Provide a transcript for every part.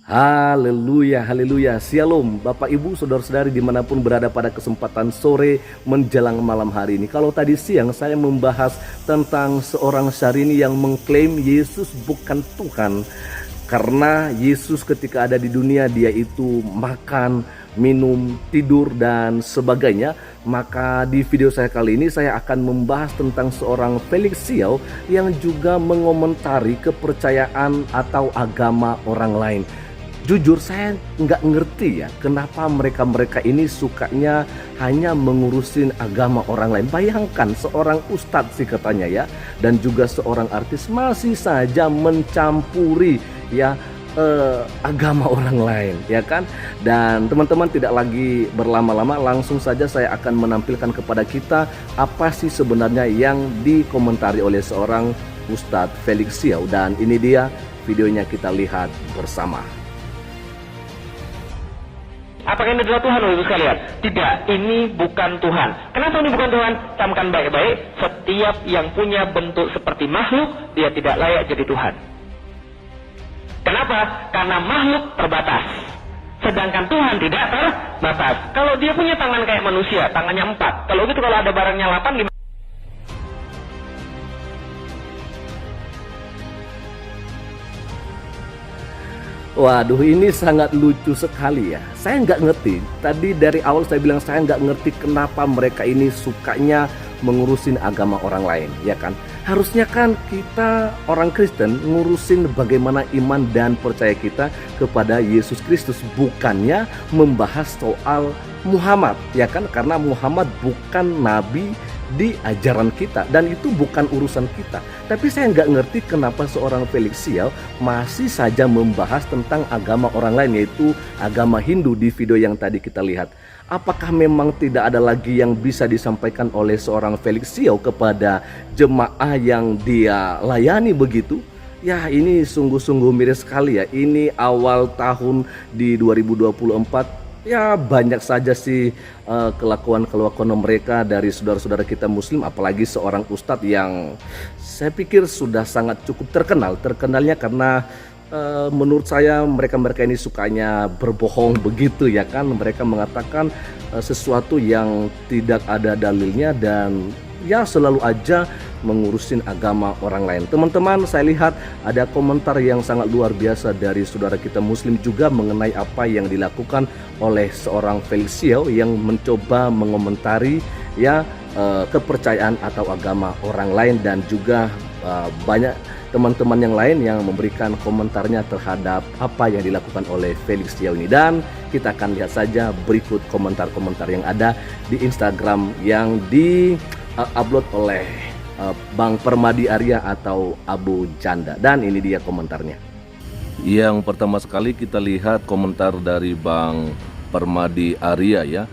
Haleluya, haleluya, shalom Bapak Ibu, saudara-saudari dimanapun berada pada kesempatan sore menjelang malam hari ini. Kalau tadi siang saya membahas tentang seorang Syahrini yang mengklaim Yesus bukan Tuhan. Karena Yesus ketika ada di dunia dia itu makan, minum, tidur dan sebagainya. Maka di video saya kali ini saya akan membahas tentang seorang Felix Xiao yang juga mengomentari kepercayaan atau agama orang lain. Jujur saya nggak ngerti ya kenapa mereka ini sukanya hanya mengurusin agama orang lain. Bayangkan seorang ustadz sih katanya ya, dan juga seorang artis masih saja mencampuri ya agama orang lain ya kan. Dan teman-teman tidak lagi berlama-lama, langsung saja saya akan menampilkan kepada kita apa sih sebenarnya yang dikomentari oleh seorang Ustadz Felix Xiao. Dan ini dia videonya, kita lihat bersama. Apakah ini adalah Tuhan, Ibu sekalian? Tidak, ini bukan Tuhan. Kenapa ini bukan Tuhan? Camkan baik-baik, setiap yang punya bentuk seperti makhluk, dia tidak layak jadi Tuhan. Kenapa? Karena makhluk terbatas, sedangkan Tuhan tidak terbatas. Kalau dia punya tangan kayak manusia, tangannya 4. Kalau gitu, kalau ada barangnya 8, gimana? Waduh, ini sangat lucu sekali ya. Saya nggak ngerti. Tadi dari awal saya bilang saya nggak ngerti kenapa mereka ini sukanya mengurusin agama orang lain, ya kan? Harusnya kan kita orang Kristen ngurusin bagaimana iman dan percaya kita kepada Yesus Kristus, bukannya membahas soal Muhammad, ya kan? Karena Muhammad bukan nabi di ajaran kita dan itu bukan urusan kita. Tapi saya nggak ngerti kenapa seorang Felix Xiao masih saja membahas tentang agama orang lain, yaitu agama Hindu di video yang tadi kita lihat. Apakah memang tidak ada lagi yang bisa disampaikan oleh seorang Felix Xiao kepada jemaah yang dia layani begitu? Ya, ini sungguh-sungguh miris sekali ya. Ini awal tahun di 2024. Ya, banyak saja sih kelakuan-kelakuan mereka dari saudara-saudara kita Muslim, apalagi seorang ustadz yang saya pikir sudah sangat cukup terkenal. Terkenalnya karena menurut saya mereka ini sukanya berbohong begitu ya kan. Mereka mengatakan sesuatu yang tidak ada dalilnya dan ya selalu aja mengurusin agama orang lain. Teman-teman, saya lihat ada komentar yang sangat luar biasa dari saudara kita Muslim juga mengenai apa yang dilakukan oleh seorang Felix Xiao yang mencoba mengomentari ya kepercayaan atau agama orang lain, dan juga banyak teman-teman yang lain yang memberikan komentarnya terhadap apa yang dilakukan oleh Felix Xiao ini. Dan kita akan lihat saja berikut komentar-komentar yang ada di Instagram yang di-upload oleh Bang Permadi Arya atau Abu Janda. Dan ini dia komentarnya. Yang pertama sekali kita lihat komentar dari Bang Permadi Arya ya.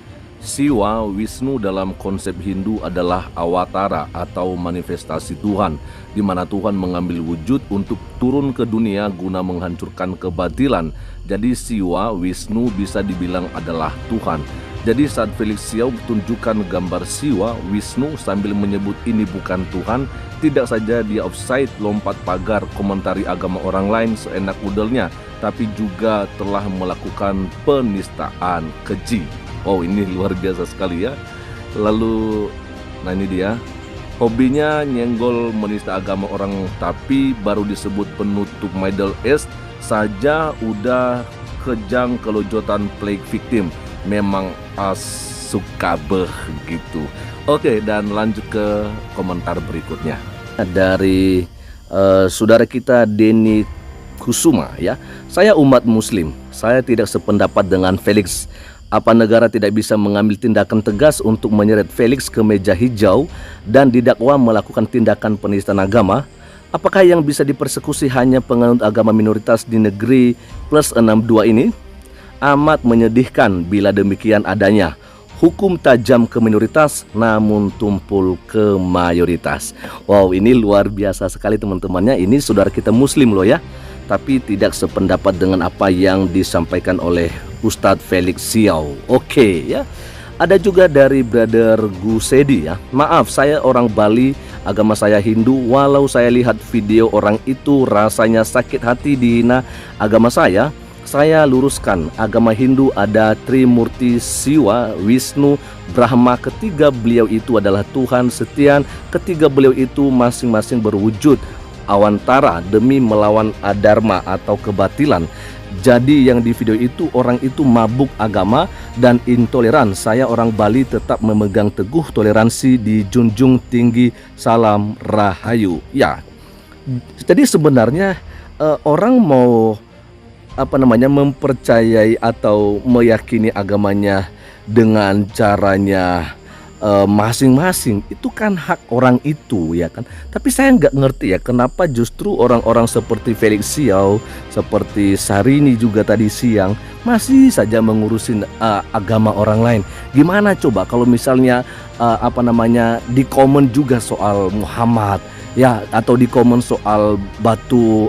Siwa Wisnu dalam konsep Hindu adalah awatara atau manifestasi Tuhan, di mana Tuhan mengambil wujud untuk turun ke dunia guna menghancurkan kebatilan. Jadi Siwa Wisnu bisa dibilang adalah Tuhan. Jadi saat Felix Xiao tunjukkan gambar Siwa Wisnu sambil menyebut ini bukan Tuhan, tidak saja dia offside, lompat pagar, komentari agama orang lain seenak udelnya, tapi juga telah melakukan penistaan keji. Oh, ini luar biasa sekali ya. Lalu, nah ini dia, hobinya nyenggol menista agama orang, tapi baru disebut penutup Middle East saja udah kejang kelojotan plague victim. Memang suka begitu. Oke, dan lanjut ke komentar berikutnya dari saudara kita Denny Kusuma ya. Saya umat Muslim, saya tidak sependapat dengan Felix. Apa negara tidak bisa mengambil tindakan tegas untuk menyeret Felix ke meja hijau dan didakwa melakukan tindakan penistaan agama? Apakah yang bisa dipersekusi hanya penganut agama minoritas di negeri plus 62 ini? Amat menyedihkan bila demikian adanya hukum tajam ke minoritas namun tumpul ke mayoritas. Wow, ini luar biasa sekali teman-temannya. Ini saudara kita Muslim loh ya, tapi tidak sependapat dengan apa yang disampaikan oleh Ustadz Felix Xiao. Oke ya. Ada juga dari Brother Gusedi ya. Maaf, saya orang Bali, agama saya Hindu. Walau saya lihat video orang itu rasanya sakit hati dihina agama saya saya luruskan, agama Hindu ada Trimurti Siwa, Wisnu, Brahma. Ketiga beliau itu adalah Tuhan Setian. Ketiga beliau itu masing-masing berwujud awantara demi melawan adharma atau kebatilan. Jadi yang di video itu orang itu mabuk agama dan intoleran. Saya orang Bali tetap memegang teguh toleransi, dijunjung tinggi, salam rahayu. Ya, jadi sebenarnya orang mau mempercayai atau meyakini agamanya dengan caranya masing-masing, itu kan hak orang itu, ya kan. Tapi saya nggak ngerti ya kenapa justru orang-orang seperti Felix Xiao, seperti Sarini juga tadi siang masih saja mengurusin agama orang lain. Gimana coba kalau misalnya di komen juga soal Muhammad ya, atau di komen soal batu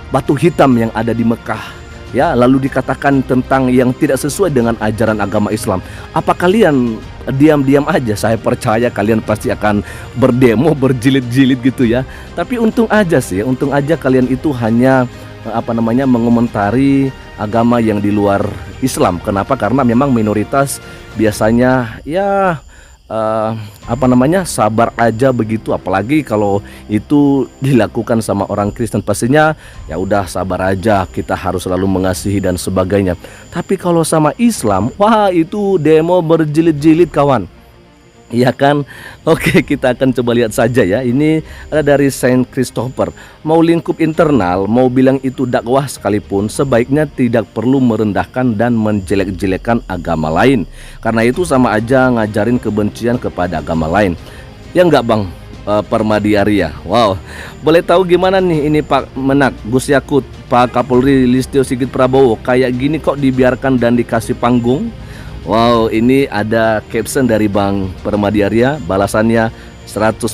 batu hitam yang ada di Mekah ya, lalu dikatakan tentang yang tidak sesuai dengan ajaran agama Islam. Apa kalian diam-diam aja? Saya percaya kalian pasti akan berdemo, berjilid-jilid gitu ya. Tapi untung aja sih, untung aja kalian itu hanya mengomentari agama yang di luar Islam. Kenapa? Karena memang minoritas biasanya ya sabar aja begitu, apalagi kalau itu dilakukan sama orang Kristen, pastinya ya udah sabar aja, kita harus selalu mengasihi dan sebagainya. Tapi kalau sama Islam, wah itu demo berjilid-jilid kawan. Iya kan? Oke, kita akan coba lihat saja ya. Ini ada dari Saint Christopher. Mau lingkup internal, mau bilang itu dakwah sekalipun, sebaiknya tidak perlu merendahkan dan menjelek-jelekan agama lain. Karena itu sama aja ngajarin kebencian kepada agama lain. Ya enggak Bang Permadi Arya? Wow, boleh tahu gimana nih ini Pak Menak, Gus Yakut, Pak Kapolri Listio Sigit Prabowo, kayak gini kok dibiarkan dan dikasih panggung? Wow, ini ada caption dari Bang Permadi Arya, balasannya 100%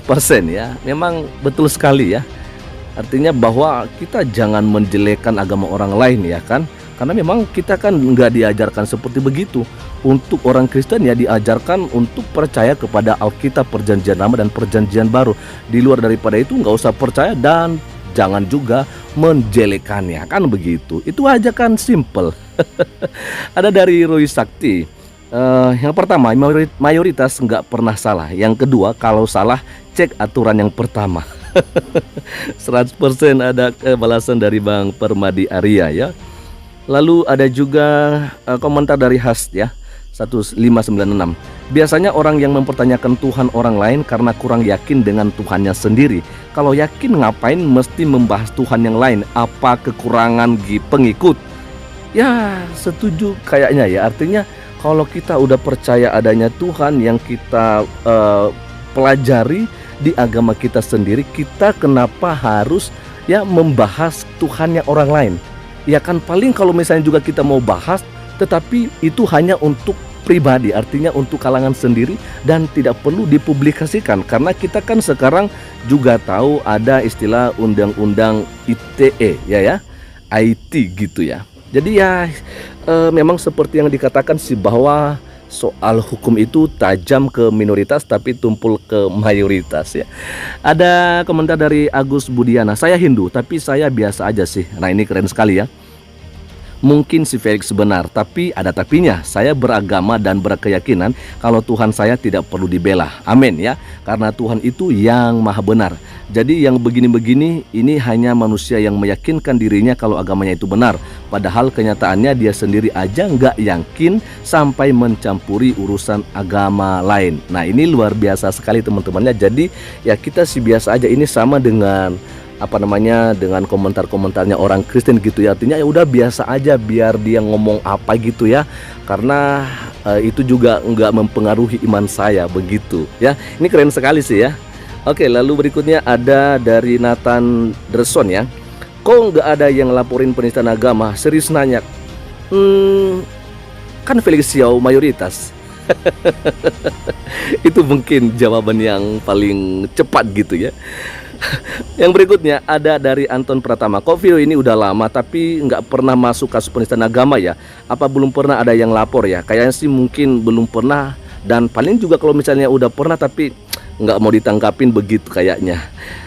ya. Memang betul sekali ya. Artinya bahwa kita jangan menjelekkan agama orang lain ya kan. Karena memang kita kan nggak diajarkan seperti begitu. Untuk orang Kristen ya diajarkan untuk percaya kepada Alkitab, Perjanjian Lama dan Perjanjian Baru. Di luar daripada itu nggak usah percaya dan jangan juga menjelekannya, kan begitu. Itu aja kan simple. Ada dari Roy Sakti. Yang pertama, mayoritas nggak pernah salah. Yang kedua, kalau salah cek aturan yang pertama. 100% ada balasan dari Bang Permadi Arya ya. Lalu ada juga komentar dari Has ya, 1596. Biasanya orang yang mempertanyakan Tuhan orang lain karena kurang yakin dengan Tuhannya sendiri. Kalau yakin ngapain mesti membahas Tuhan yang lain? Apa kekurangan pengikut? Ya setuju kayaknya ya. Artinya kalau kita udah percaya adanya Tuhan yang kita pelajari di agama kita sendiri, kita kenapa harus ya membahas Tuhannya orang lain? Ya kan, paling kalau misalnya juga kita mau bahas, tetapi itu hanya untuk pribadi, artinya untuk kalangan sendiri dan tidak perlu dipublikasikan. Karena kita kan sekarang juga tahu ada istilah undang-undang ITE ya, IT gitu ya. Jadi ya memang seperti yang dikatakan sih, bahwa soal hukum itu tajam ke minoritas tapi tumpul ke mayoritas ya. Ada komentar dari Agus Budiana. Saya Hindu tapi saya biasa aja sih. Nah ini keren sekali ya. Mungkin si Felix benar, tapi ada tapinya. Saya beragama dan berkeyakinan kalau Tuhan saya tidak perlu dibela. Amin ya. Karena Tuhan itu yang maha benar. Jadi yang begini-begini ini hanya manusia yang meyakinkan dirinya kalau agamanya itu benar. Padahal kenyataannya dia sendiri aja nggak yakin sampai mencampuri urusan agama lain. Nah ini luar biasa sekali teman-temannya. Jadi ya kita sih biasa aja, ini sama dengan dengan komentar-komentarnya orang Kristen gitu ya. Artinya ya udah biasa aja, biar dia ngomong apa gitu ya. Karena itu juga nggak mempengaruhi iman saya begitu ya. Ini keren sekali sih ya. Oke, lalu berikutnya ada dari Nathan Derson ya. Kok nggak ada yang laporin penistaan agama? Serius nanya. Kan Felix Xiao mayoritas. Itu mungkin jawaban yang paling cepat gitu ya. Yang berikutnya ada dari Anton Pratama. Kok video ini udah lama tapi nggak pernah masuk kasus penistaan agama ya? Apa belum pernah ada yang lapor ya? Kayaknya sih mungkin belum pernah. Dan paling juga kalau misalnya udah pernah tapi nggak mau ditangkapin begitu kayaknya.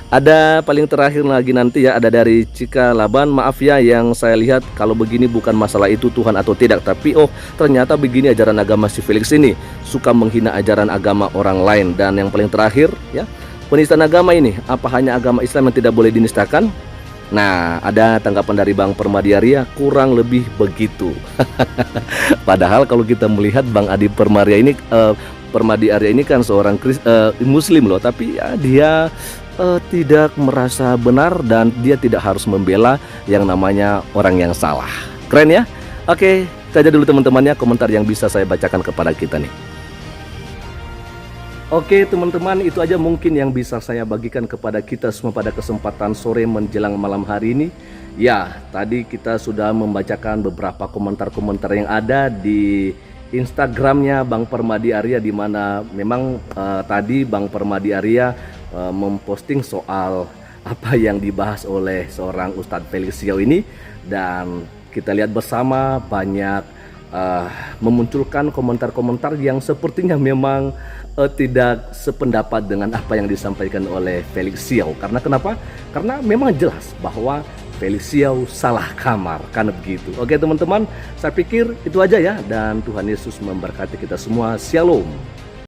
Ada paling terakhir lagi nanti ya, ada dari Cika Laban. Maaf ya, yang saya lihat kalau begini bukan masalah itu Tuhan atau tidak, tapi oh ternyata begini ajaran agama si Felix ini, suka menghina ajaran agama orang lain. Dan yang paling terakhir ya, penistaan agama ini, apa hanya agama Islam yang tidak boleh dinistakan? Nah, ada tanggapan dari Bang Permadi Arya, kurang lebih begitu. Padahal kalau kita melihat Bang Adi Permadi Arya ini kan seorang Muslim loh, tapi ya dia tidak merasa benar dan dia tidak harus membela yang namanya orang yang salah. Keren ya? Oke, itu aja dulu teman-temannya komentar yang bisa saya bacakan kepada kita nih. Oke teman-teman, itu aja mungkin yang bisa saya bagikan kepada kita semua pada kesempatan sore menjelang malam hari ini. Ya, tadi kita sudah membacakan beberapa komentar-komentar yang ada di Instagramnya Bang Permadi Arya, di mana memang tadi Bang Permadi Arya memposting soal apa yang dibahas oleh seorang Ustadz Felix Xiao ini, dan kita lihat bersama banyak memunculkan komentar-komentar yang sepertinya memang tidak sependapat dengan apa yang disampaikan oleh Felix Xiao. Karena kenapa? Karena memang jelas bahwa Felix Xiao salah kamar, kan begitu. Oke teman-teman, saya pikir itu aja ya, dan Tuhan Yesus memberkati kita semua. Shalom.